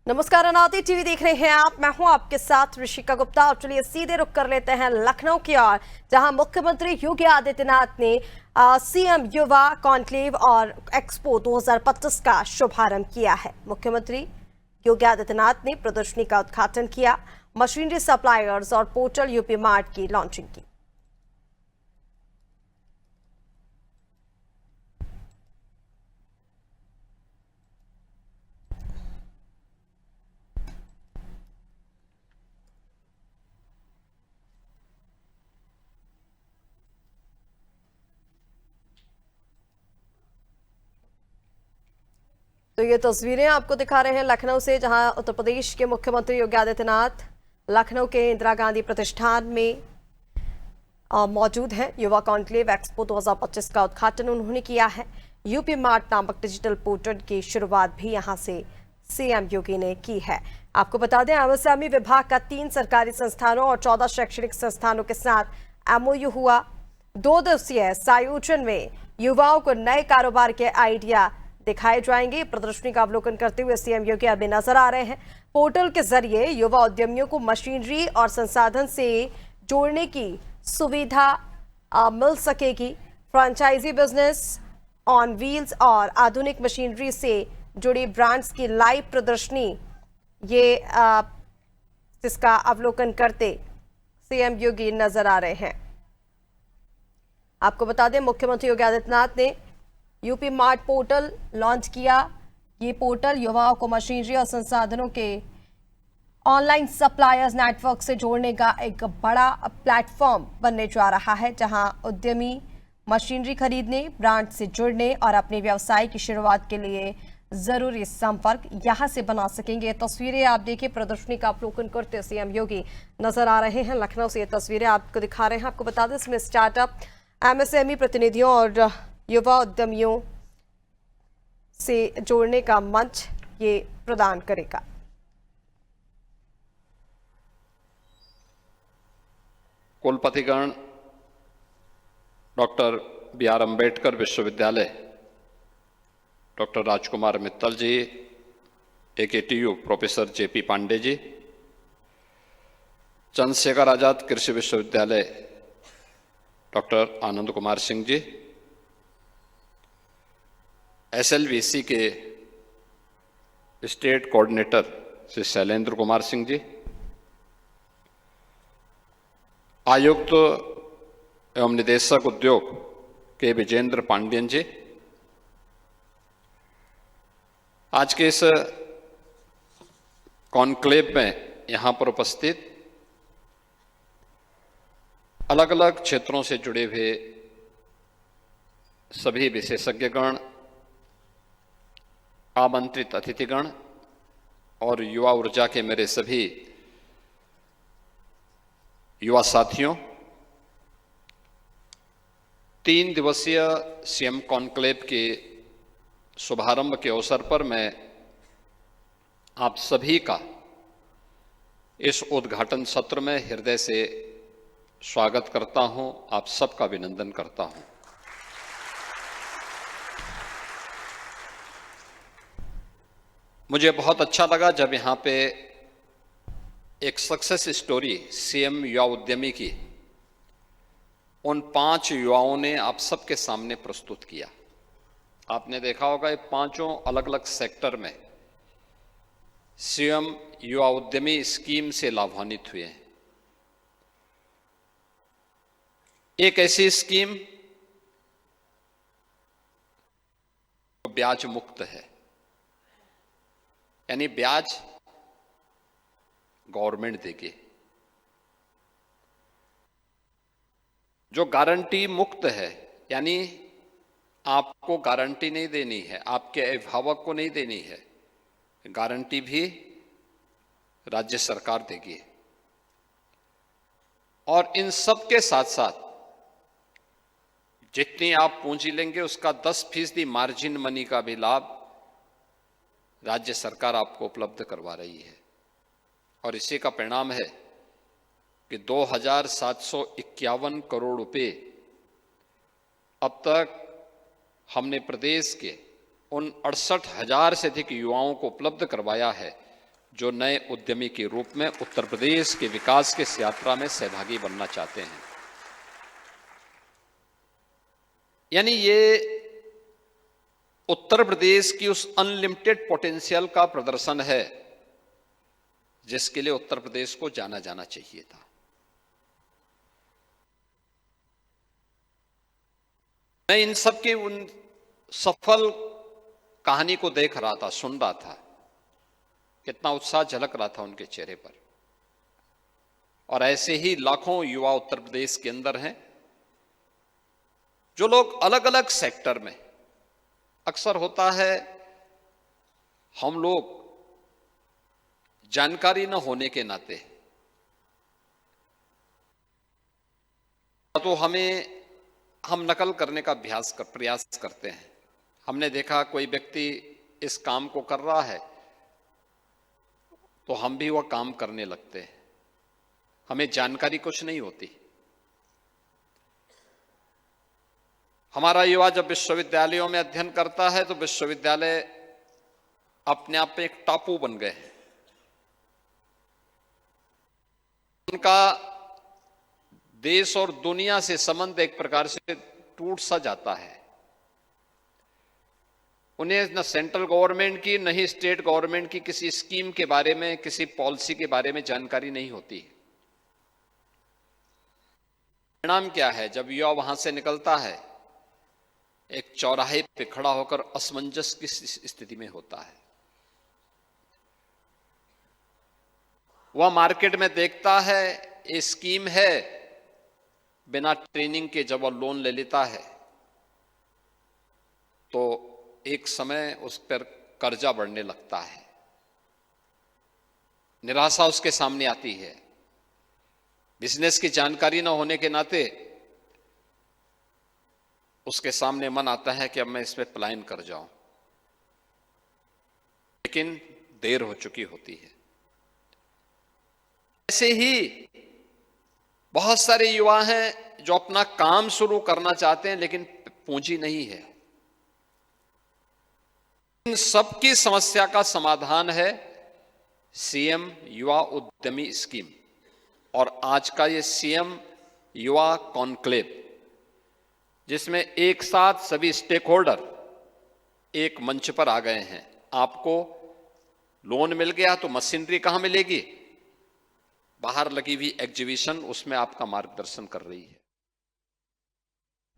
नमस्कार, अनादि टीवी देख रहे हैं आप। मैं हूं आपके साथ ऋषिका गुप्ता और चलिए सीधे रुख कर लेते हैं लखनऊ की ओर, जहां मुख्यमंत्री योगी आदित्यनाथ ने सीएम युवा कॉन्क्लेव और एक्सपो 2025 का शुभारंभ किया है। मुख्यमंत्री योगी आदित्यनाथ ने प्रदर्शनी का उद्घाटन किया, मशीनरी सप्लायर्स और पोर्टल यूपी मार्ट की लॉन्चिंग की। तो ये तस्वीरें आपको दिखा रहे हैं लखनऊ से, जहां उत्तर प्रदेश के मुख्यमंत्री योगी आदित्यनाथ लखनऊ के इंदिरा गांधी प्रतिष्ठान में मौजूद हैं। युवा कॉन्क्लेव एक्सपो 2025 का उद्घाटन उन्होंने किया है। यूपी मार्ट नामक डिजिटल पोर्टल की शुरुआत भी यहां से सीएम योगी ने की है। आपको बता दें, एमएसएमई विभाग का 3 सरकारी संस्थानों और 14 शैक्षणिक संस्थानों के साथ एमओयू हुआ। 2 दिवसीय इस आयोजन में युवाओं को नए कारोबार के आइडिया दिखाए जाएंगे। प्रदर्शनी का अवलोकन करते हुए सीएम योगी अभी नजर आ रहे हैं। पोर्टल के जरिए युवा उद्यमियों को मशीनरी और संसाधन से जोड़ने की सुविधा मिल सकेगी। फ्रेंचाइजी बिजनेस ऑन व्हील्स और आधुनिक मशीनरी से जुड़ी ब्रांड्स की लाइव प्रदर्शनी, ये जिसका अवलोकन करते सीएम योगी नजर आ रहे हैं। आपको बता दें, मुख्यमंत्री योगी आदित्यनाथ ने यूपी मार्ट पोर्टल लॉन्च किया। ये पोर्टल युवाओं को मशीनरी और संसाधनों के ऑनलाइन सप्लायर्स नेटवर्क से जोड़ने का एक बड़ा प्लेटफॉर्म बनने जा रहा है, जहां उद्यमी मशीनरी खरीदने, ब्रांड से जुड़ने और अपने व्यवसाय की शुरुआत के लिए जरूरी संपर्क यहां से बना सकेंगे। ये तस्वीरें आप देखिए, प्रदर्शनी का अवलोकन करते सीएम योगी नजर आ रहे हैं लखनऊ से। ये तस्वीरें आपको दिखा रहे हैं। आपको बता दें, इसमें स्टार्टअप, एमएसएमई प्रतिनिधियों और युवा उद्यमियों से जोड़ने का मंच ये प्रदान करेगा। कुलपतिगण, डॉक्टर बी.आर. अम्बेडकर विश्वविद्यालय, doctor Rajkumar Mittal ji, AKTU professor JP Pandey ji, Chandrashekhar Azad कृषि विश्वविद्यालय, डॉक्टर आनंद कुमार सिंह जी, SLVC के स्टेट कोऑर्डिनेटर श्री शैलेंद्र कुमार सिंह जी, आयुक्त एवं निदेशक उद्योग के विजेंद्र पांडियन जी, आज के इस कॉन्क्लेव में यहाँ पर उपस्थित अलग अलग क्षेत्रों से जुड़े हुए सभी विशेषज्ञगण, आमंत्रित अतिथिगण और युवा ऊर्जा के मेरे सभी युवा साथियों, 3 दिवसीय सीएम कॉन्क्लेव के शुभारंभ के अवसर पर मैं आप सभी का इस उद्घाटन सत्र में हृदय से स्वागत करता हूं, आप सबका अभिनंदन करता हूं। मुझे बहुत अच्छा लगा जब यहाँ पे एक सक्सेस स्टोरी सीएम युवा उद्यमी की उन 5 युवाओं ने आप सबके सामने प्रस्तुत किया। आपने देखा होगा, ये 5 अलग अलग सेक्टर में सीएम युवा उद्यमी स्कीम से लाभान्वित हुए हैं। एक ऐसी स्कीम ब्याज मुक्त है, यानी ब्याज गवर्नमेंट देगी। जो गारंटी मुक्त है, यानी आपको गारंटी नहीं देनी है, आपके अभिभावक को नहीं देनी है, गारंटी भी राज्य सरकार देगी। और इन सब के साथ साथ जितनी आप पूंजी लेंगे उसका 10% मार्जिन मनी का भी लाभ राज्य सरकार आपको उपलब्ध करवा रही है। और इसी का परिणाम है कि 2751 करोड़ रुपए अब तक हमने प्रदेश के उन 68,000 से अधिक युवाओं को उपलब्ध करवाया है, जो नए उद्यमी के रूप में उत्तर प्रदेश के विकास की इस यात्रा में सहभागी बनना चाहते हैं। यानी ये उत्तर प्रदेश की उस अनलिमिटेड पोटेंशियल का प्रदर्शन है जिसके लिए उत्तर प्रदेश को जाना जाना चाहिए था। मैं इन सब की उन सफल कहानी को देख रहा था, सुन रहा था, कितना उत्साह झलक रहा था उनके चेहरे पर। और ऐसे ही लाखों युवा उत्तर प्रदेश के अंदर हैं जो लोग अलग अलग सेक्टर में, अक्सर होता है हम लोग जानकारी न होने के नाते तो हम नकल करने का प्रयास करते हैं। हमने देखा कोई व्यक्ति इस काम को कर रहा है तो हम भी वह काम करने लगते हैं, हमें जानकारी कुछ नहीं होती। हमारा युवा जब विश्वविद्यालयों में अध्ययन करता है तो विश्वविद्यालय अपने आप में एक टापू बन गए हैं। उनका देश और दुनिया से संबंध एक प्रकार से टूट सा जाता है। उन्हें न सेंट्रल गवर्नमेंट की न ही स्टेट गवर्नमेंट की किसी स्कीम के बारे में, किसी पॉलिसी के बारे में जानकारी नहीं होती। परिणाम क्या है? जब युवा वहां से निकलता है एक चौराहे पे खड़ा होकर असमंजस की स्थिति में होता है। वह मार्केट में देखता है ये स्कीम है, बिना ट्रेनिंग के जब वह लोन ले लेता है तो एक समय उस पर कर्जा बढ़ने लगता है, निराशा उसके सामने आती है। बिजनेस की जानकारी न होने के नाते उसके सामने मन आता है कि अब मैं इसमें पलायन कर जाऊं, लेकिन देर हो चुकी होती है। ऐसे ही बहुत सारे युवा हैं जो अपना काम शुरू करना चाहते हैं लेकिन पूंजी नहीं है। इन सबकी समस्या का समाधान है सीएम युवा उद्यमी स्कीम और आज का ये सीएम युवा कॉन्क्लेव, जिसमें एक साथ सभी स्टेक होल्डर एक मंच पर आ गए हैं। आपको लोन मिल गया तो मशीनरी कहां मिलेगी? बाहर लगी हुई एग्जीबिशन उसमें आपका मार्गदर्शन कर रही है।